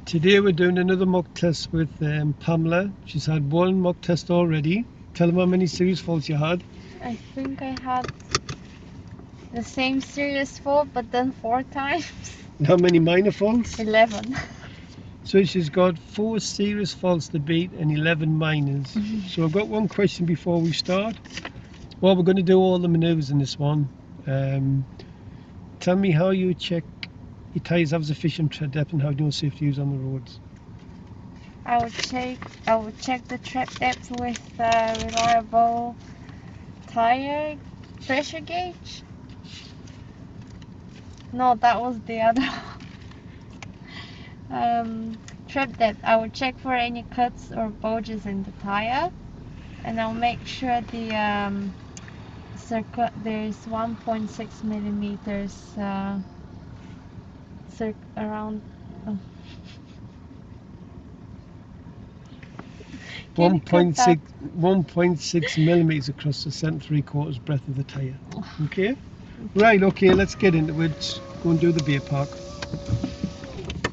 Today we're doing another mock test with Pamela. She's had one mock test already. Tell them how many serious faults you had. I think I had the same serious fault, but then 4 times. And how many minor faults? 11. So she's got 4 serious faults to beat and 11 minors. So I've got one question before we start. Well, we're going to do all the manoeuvres in this one. Tell me how you check your tyres have sufficient tread depth and how you know safe to use on the roads. I would check the tread depth with a reliable tire pressure gauge. No, that was the other. Tread depth. I would check for any cuts or bulges in the tire, and I'll make sure the there's 1.6 millimeters around. Oh. 1.6 millimeters across the centre 3/4 breadth of the tyre. Okay? Right, okay, let's get into it. Go and do the beer park.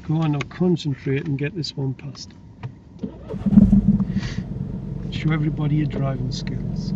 Go on now, concentrate and get this one passed. Show everybody your driving skills.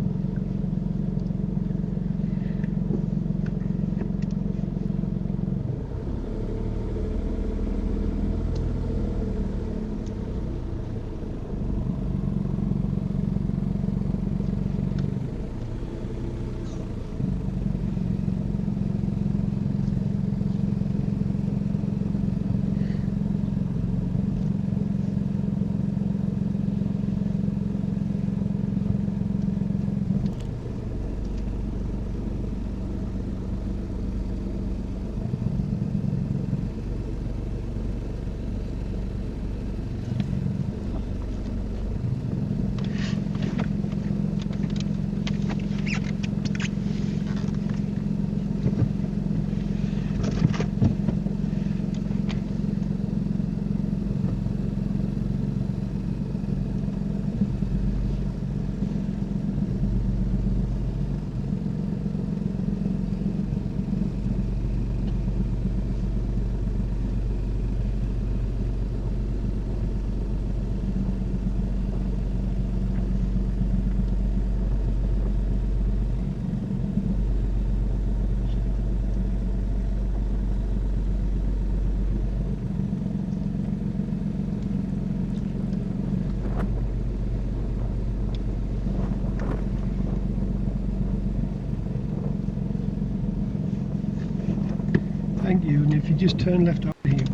Thank you, and if you just turn left out here.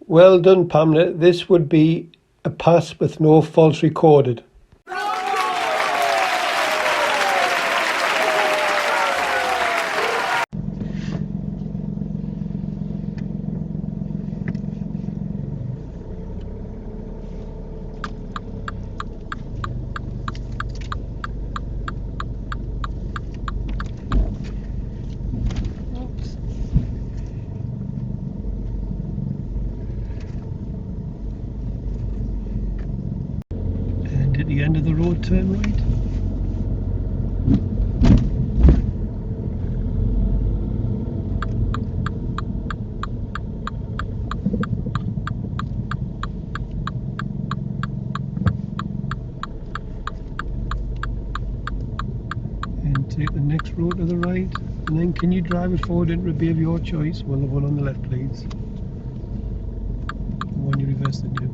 Well done, Pamela. This would be a pass with no faults recorded. And at the end of the road, turn right. And take the next road to the right. And then can you drive it forward into a bay of your choice? Well, the one on the left, please. The one you reversed into. Okay.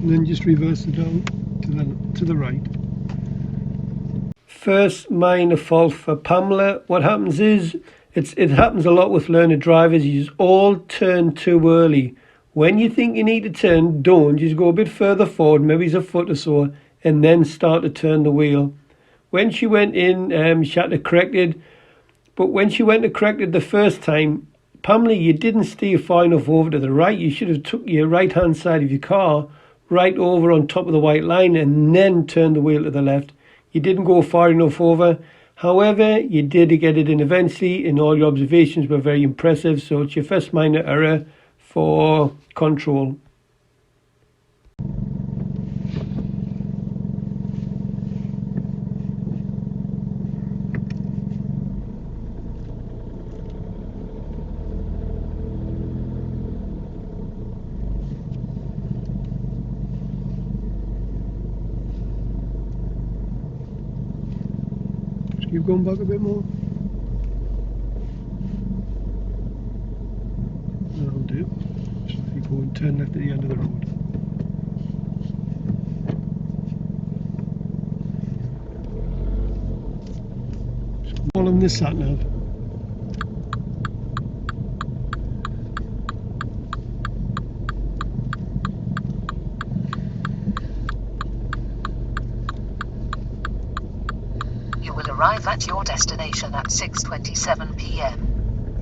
and then just reverse it down to the right. First minor fault for Pamela. What happens is, it happens a lot with learner drivers. You just all turn too early. When you think you need to turn, don't. Just go a bit further forward, maybe it's a foot or so, and then start to turn the wheel. When she went in, she had to correct it. But when she went to correct it the first time, Pamela, you didn't steer far enough over to the right. You should have took your right-hand side of your car right over on top of the white line and then turned the wheel to the left. You didn't go far enough over. However, you did get it in eventually, and all your observations were very impressive. So it's your first minor error for control. Just keep going back a bit more. That'll do. Just if you go and turn left at the end of the road. Just follow this sat nav. You will arrive at your destination at 6:27 p.m.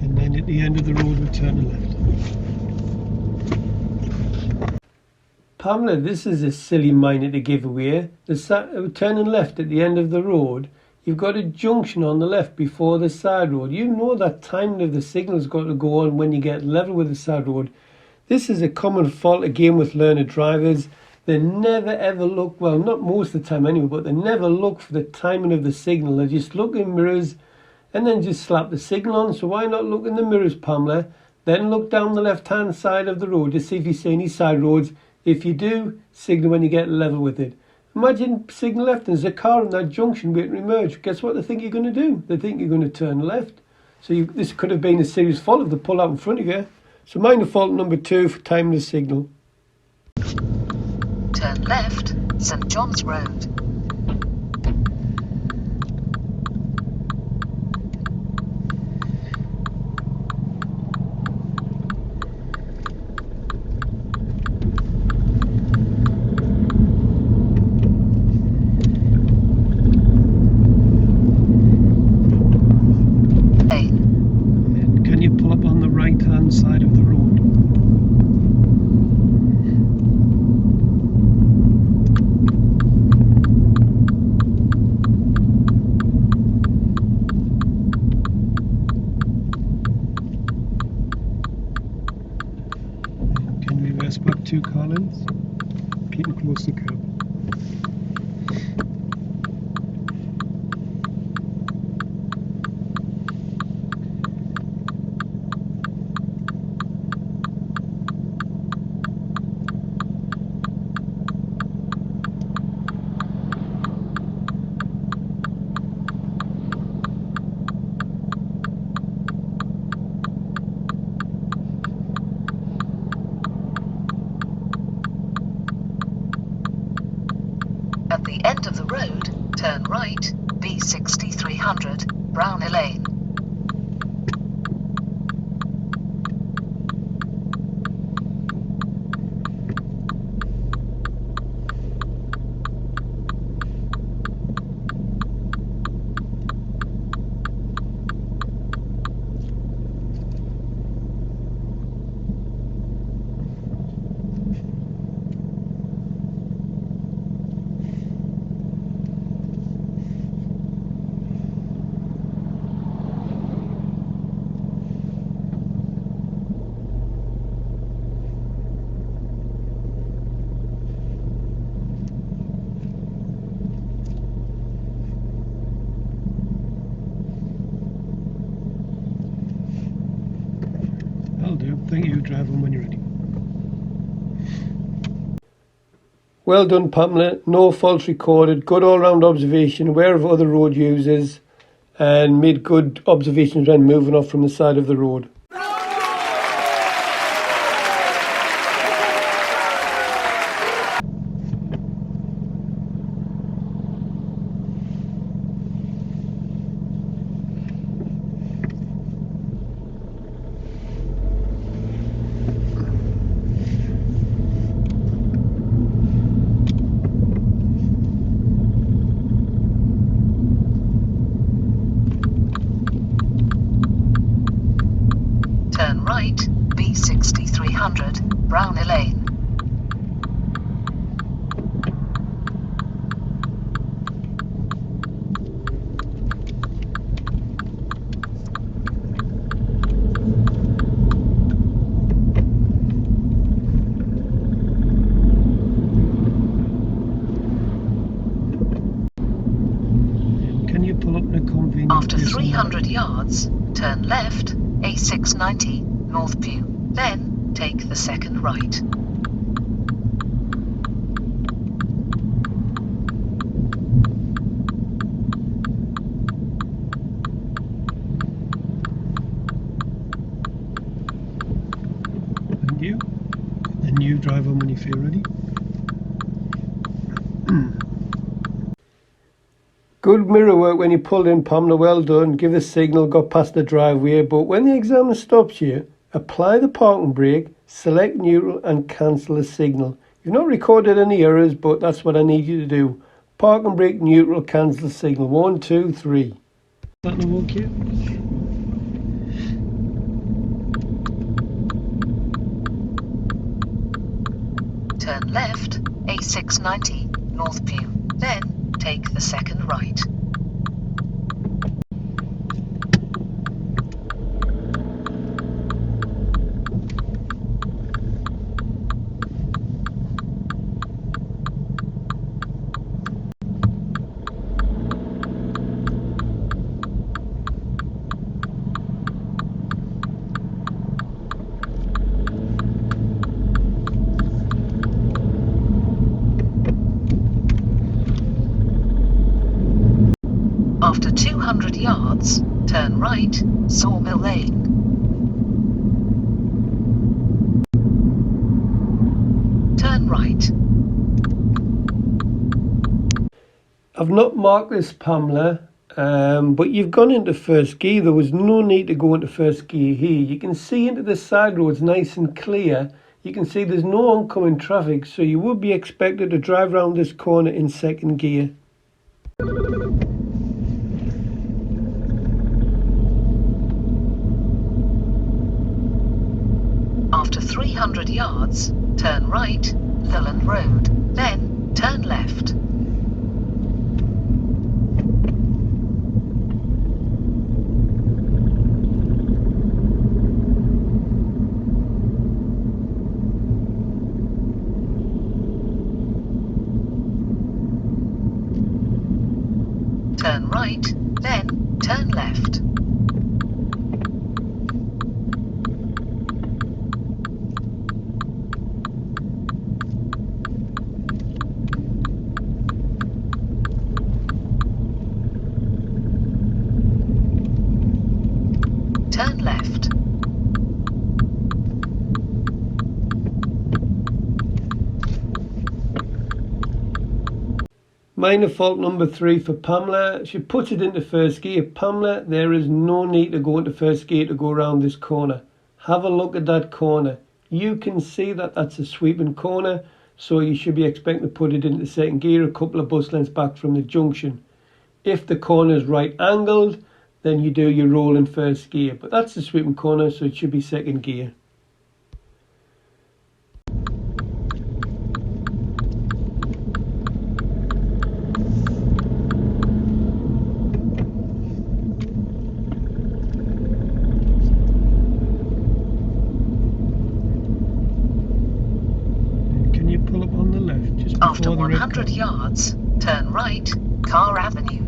And then at the end of the road we turn left. Pamela, this is a silly minor to give away. Turning left at the end of the road, you've got a junction on the left before the side road. You know that timing of the signal's got to go on when you get level with the side road. This is a common fault again with learner drivers. They never ever look, well, not most of the time anyway, but they never look for the timing of the signal. They just look in mirrors and then just slap the signal on. So why not look in the mirrors, Pamela? Then look down the left-hand side of the road to see if you see any side roads. If you do, signal when you get level with it. Imagine signal left and there's a car in that junction waiting to emerge. Guess what they think you're going to do? They think you're going to turn left. So this could have been a serious fault if they pull out in front of you. So minor fault number 2 for timing the signal. Turn left, St. John's Road. And can you pull up on the right-hand side of the road? Can you reverse back 2 car lengths? Keep it close to the curb. At the end of the road, turn right, B6300, Browner Lane. That'll do. Thank you. Drive on when you're ready. Well done, Pamela. No faults recorded. Good all-round observation, aware of other road users, and made good observations when moving off from the side of the road. A6300, Brownie Lane. Can you pull up in a convenient After place on the 300 yards, turn left, A690, Northview. Then, take the second right. Thank you. Then you drive on when you feel ready. Good mirror work when you pulled in, Pamela. Well done. Give the signal, got past the driveway. But when the examiner stops you, apply the parking brake, select neutral and cancel the signal. You've not recorded any errors, but that's what I need you to do. Parking brake, neutral, cancel signal. 1, 2, 3. That'll walk you. Turn left, A690, Northview. Then, take the second right. After 200 yards, turn right, Sawmill Lane. Turn right. I've not marked this, Pamela, but you've gone into first gear. There was no need to go into first gear here. You can see into the side roads nice and clear. You can see there's no oncoming traffic, so you would be expected to drive around this corner in second gear. After 300 yards, turn right, Lilland Road. Then, turn left. Turn right, then turn left. Turn left. Minor fault number 3 for Pamela. She puts it into first gear. Pamela, there is no need to go into first gear to go around this corner. Have a look at that corner. You can see that that's a sweeping corner, so you should be expecting to put it into second gear a couple of bus lengths back from the junction. If the corner is right angled, then you do your roll in first gear. But that's the sweeping corner, so it should be second gear. Can you pull up on the left just before After the red 100 car? yards, turn right, Carr Avenue.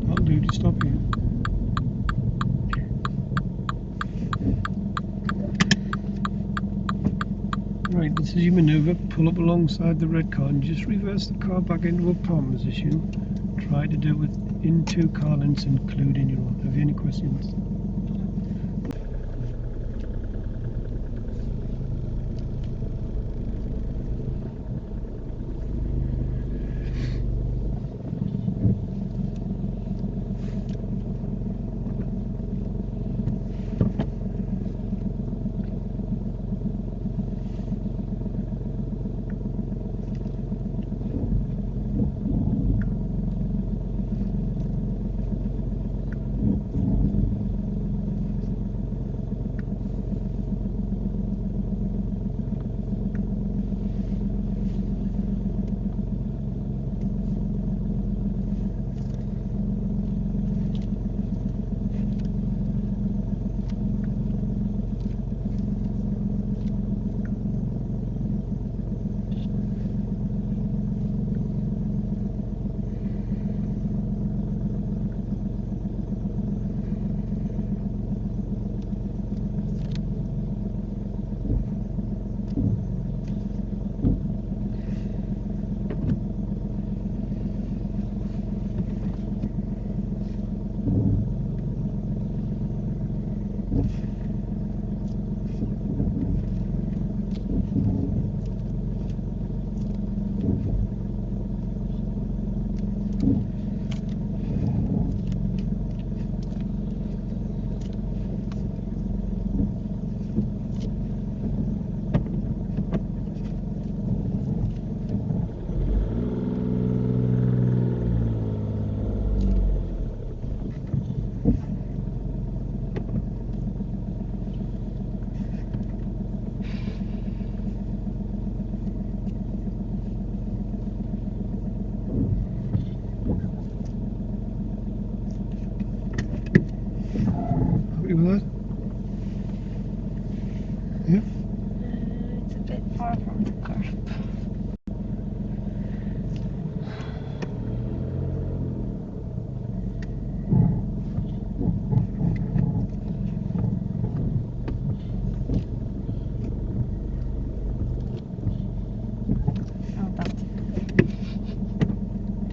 That'll do to stop you. Right, this is your manoeuvre. Pull up alongside the red car and just reverse the car back into a palm position. Try to do it in 2 car lengths, including your own. Have you any questions?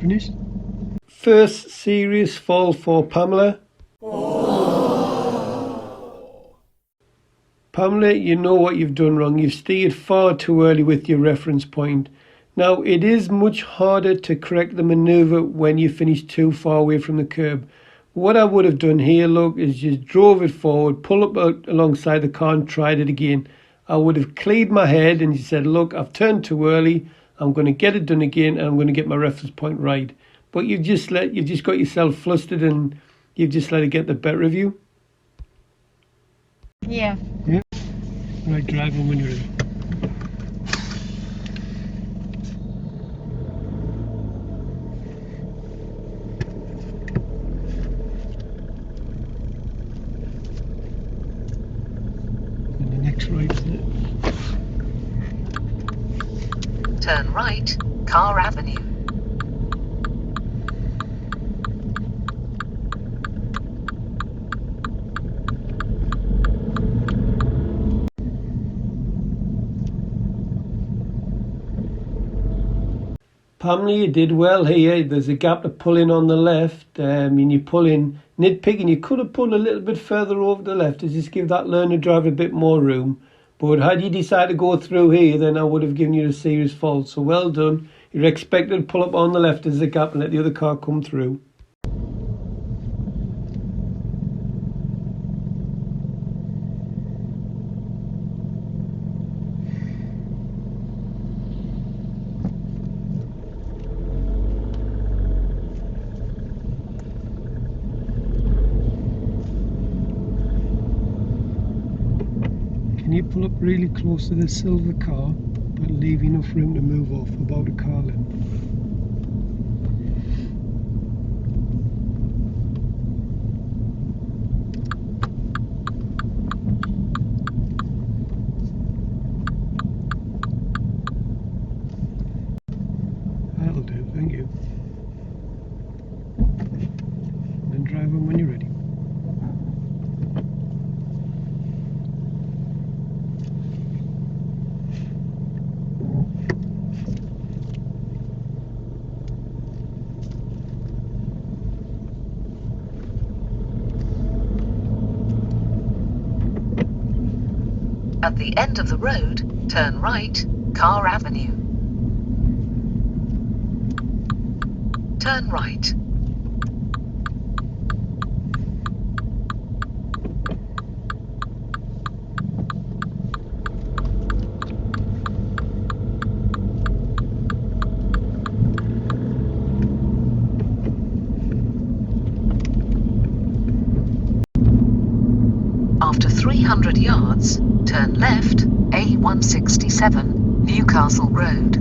Finished? First serious fall for Pamela. Pamela, you know what you've done wrong. You've steered far too early with your reference point. Now, it is much harder to correct the manoeuvre when you finish too far away from the curb. What I would have done here, look, is just drove it forward, pull up alongside the car and tried it again. I would have cleared my head and said, look, I've turned too early. I'm going to get it done again and I'm going to get my reference point right. But you've just got yourself flustered and you've just let it get the better of you. Yeah. Right, drive on when you're ready. And the next right, isn't it? Turn right, Car Avenue. Pamela, you did well here. There's a gap to pull in on the left. And you pull in, nitpicking, you could have pulled a little bit further over the left to just give that learner driver a bit more room. But had you decided to go through here, then I would have given you a serious fault. So well done. You're expected to pull up on the left as a gap and let the other car come through. Can you pull up really close to the silver car, but leave enough room to move off about a car length? That'll do, thank you. Then drive on when you're ready. At the end of the road, turn right, Car Avenue. Turn right. After 300 yards, turn left, A167, Newcastle Road.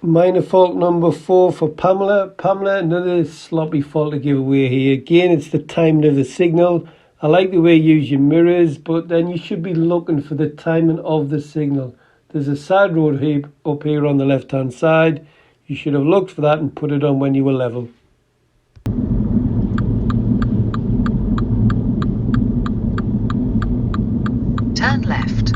Minor fault number 4 for Pamela. Pamela, another sloppy fault to give away here. Again, it's the timing of the signal. I like the way you use your mirrors, but then you should be looking for the timing of the signal. There's a side road here, up here on the left hand side. You should have looked for that and put it on when you were level. Turn left.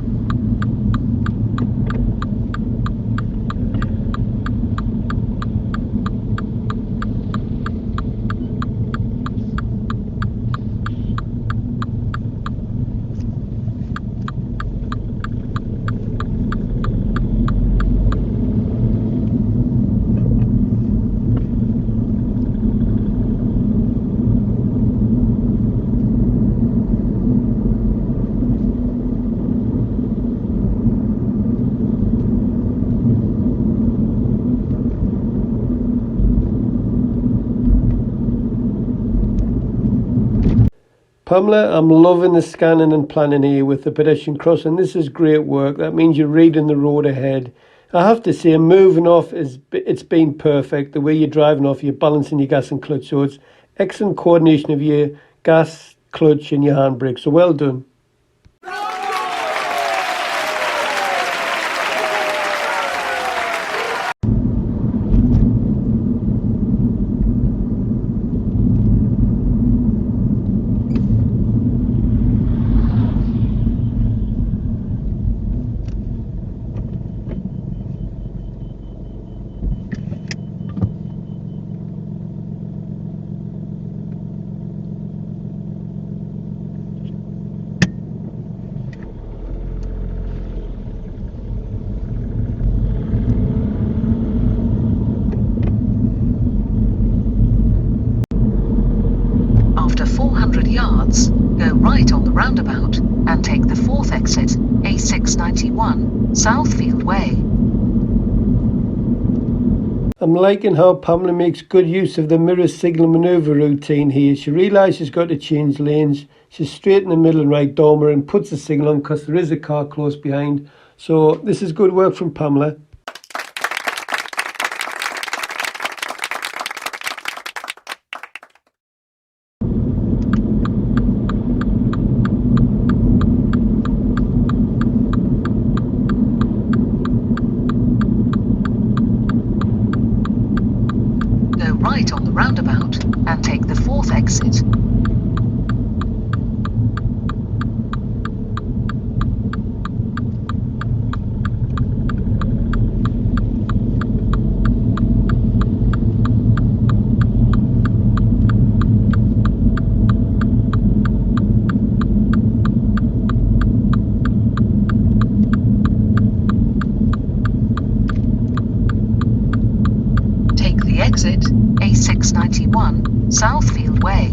Pamela, I'm loving the scanning and planning here with the pedestrian crossing. This is great work. That means you're reading the road ahead. I have to say, moving off, it's been perfect. The way you're driving off, you're balancing your gas and clutch. So it's excellent coordination of your gas, clutch and your handbrake. So well done. right on the roundabout and take the 4th exit, A691, Southfield Way. I'm liking how Pamela makes good use of the mirror signal manoeuvre routine here. She realises she's got to change lanes. She's straight in the middle and right dormer and puts the signal on because there is a car close behind. So this is good work from Pamela. Go right on the roundabout and take the 4th exit. Take the exit, A691, Southfield Way.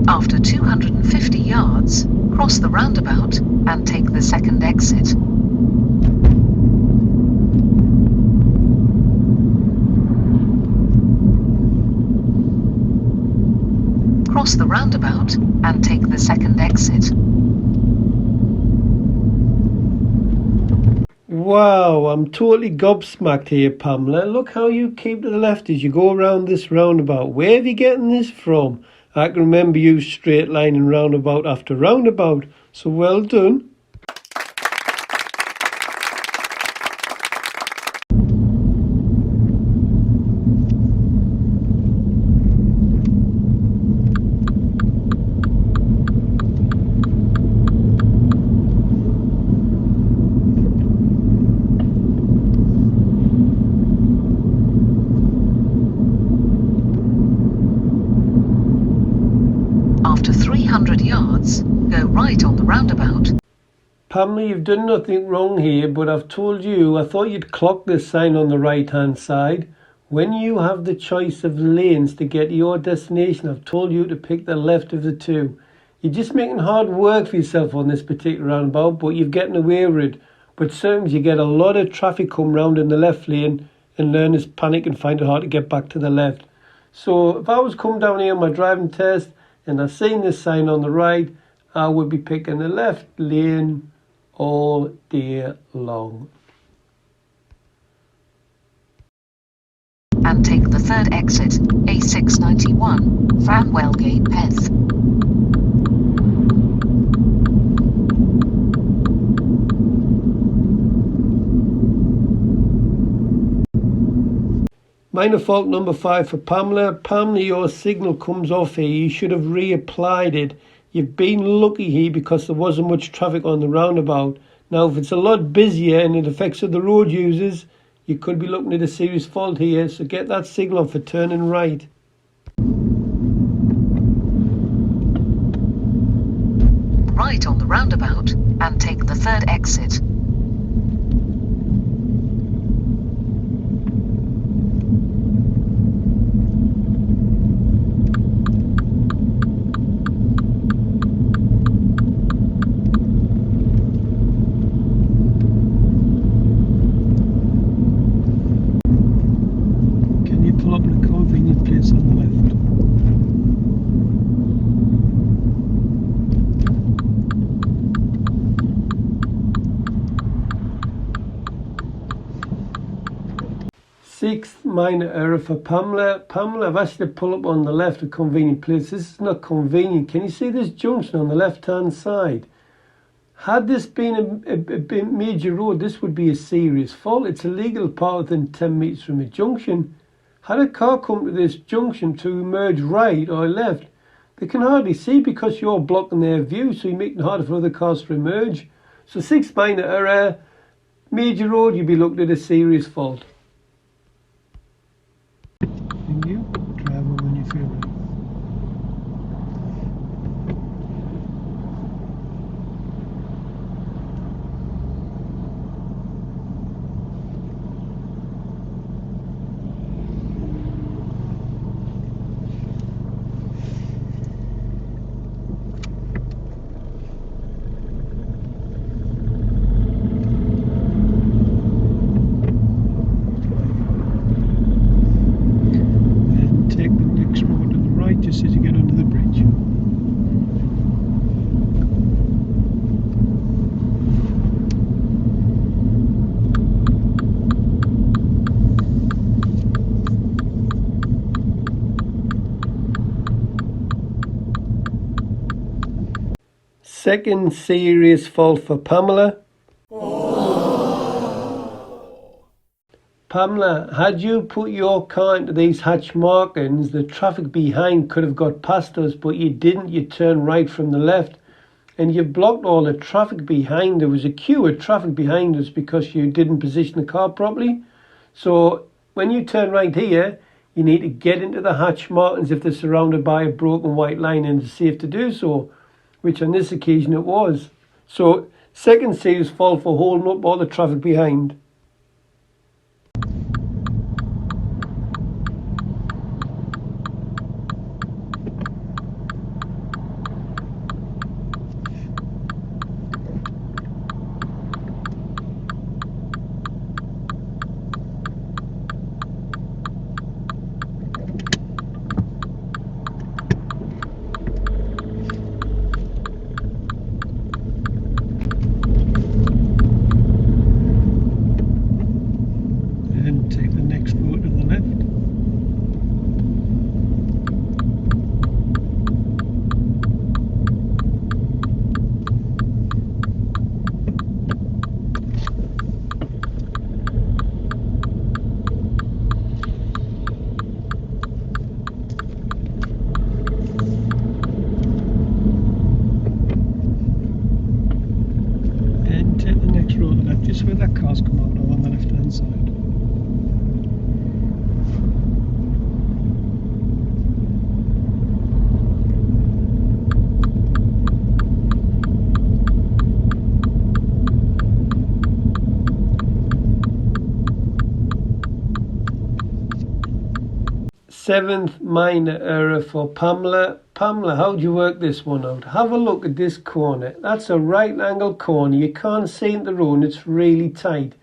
After 250 yards, cross the roundabout and take the 2nd exit. Cross the roundabout and take the 2nd exit. Wow, I'm totally gobsmacked here, Pamela. Look how you keep to the left as you go around this roundabout. Where have you getting this from? I can remember you straight lining roundabout after roundabout. So well done. After 300 yards, go right on the roundabout. Pamela, you've done nothing wrong here, but I've told you, I thought you'd clock this sign on the right-hand side. When you have the choice of lanes to get to your destination, I've told you to pick the left of the two. You're just making hard work for yourself on this particular roundabout, but you're getting away with it. But sometimes you get a lot of traffic come round in the left lane and learners panic and find it hard to get back to the left. So if I was coming down here on my driving test and I seen this sign on the right, I would be picking the left lane all day long. And take the 3rd exit, A691, Fanwellgate, Peth. Minor fault number 5 for Pamela. Pamela, your signal comes off here. You should have reapplied it. You've been lucky here because there wasn't much traffic on the roundabout. Now, if it's a lot busier and it affects other road users, you could be looking at a serious fault here. So get that signal on for turning right. Right on the roundabout and take the 3rd exit. Can you pull up in a convenient place on the left? Sixth minor error for Pamela. Pamela, I've asked you to pull up on the left, a convenient place. This is not convenient. Can you see this junction on the left-hand side? Had this been a major road, this would be a serious fault. It's illegal to park within 10 metres from a junction. Had a car come to this junction to emerge right or left, they can hardly see because you're blocking their view, so you're making it harder for other cars to emerge. So sixth minor error, major road, you'd be looking at a serious fault. Thank you. Drive over when you feel ready. Second serious fault for Pamela. Pamela, had you put your car into these hatch markings, the traffic behind could have got past us, but you didn't. You turned right from the left and you blocked all the traffic behind. There was a queue of traffic behind us because you didn't position the car properly. So when you turn right here, you need to get into the hatch markings if they're surrounded by a broken white line, and it's safe to do so, which on this occasion it was. So second serious fault for holding up all the traffic behind. And take the next road to the left. And take the next road to the left, just where that car's come out of on the left hand side. Seventh minor error for Pamela. Pamela, how do you work this one out? Have a look at this corner. That's a right angle corner. You can't see in the road and it's really tight.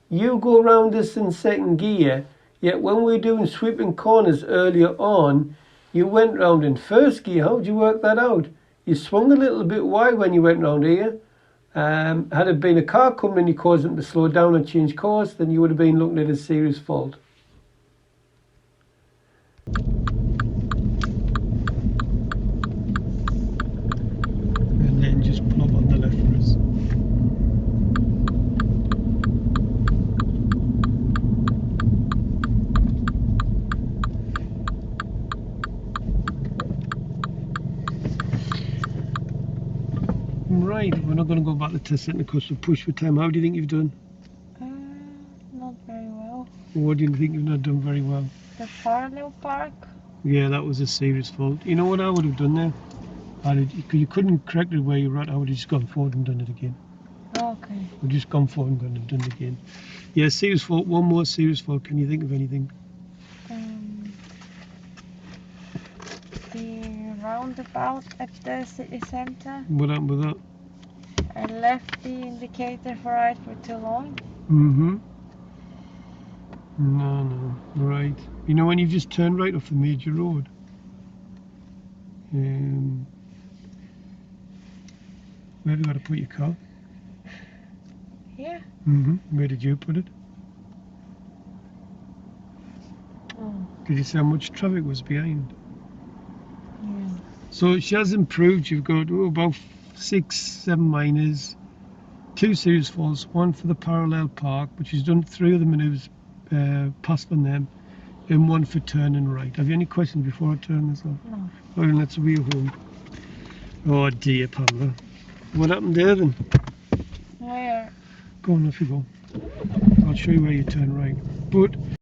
You go around this in second gear, yet when we were doing sweeping corners earlier on, you went round in first gear. How did you work that out? You swung a little bit wide when you went round here. Had it been a car coming and you caused them to slow down and change course, then you would have been looking at a serious fault. And then just pull up on the left for us. Right, we're not going to go back to test it because we're pushed for time. How do you think you've done? Not very well. What do you think you've not done very well? The parallel park? Yeah, that was a serious fault. You know what I would have done there? You couldn't correct it where you were at. I would have just gone forward and done it again. Okay. We've just gone forward and done it again. Yeah, serious fault. One more serious fault. Can you think of anything? The roundabout at the city center. What happened with that? I left the indicator for right for too long. No. Right. You know when you just turn right off the major road? Where have you got to put your car? Here? Where did you put it? Oh, Did you see how much traffic was behind? yeah. So she has improved. You've got about 6-7 minors, 2 serious faults, 1 for the parallel park, which she's done 3 of the manoeuvres passed on them, and 1 for turning right. Have you any questions before I turn this off? No. Oh, then let's wheel home. Oh dear, Pamela. What happened there then? Where? Go on, off you go. I'll show you where you turn right. But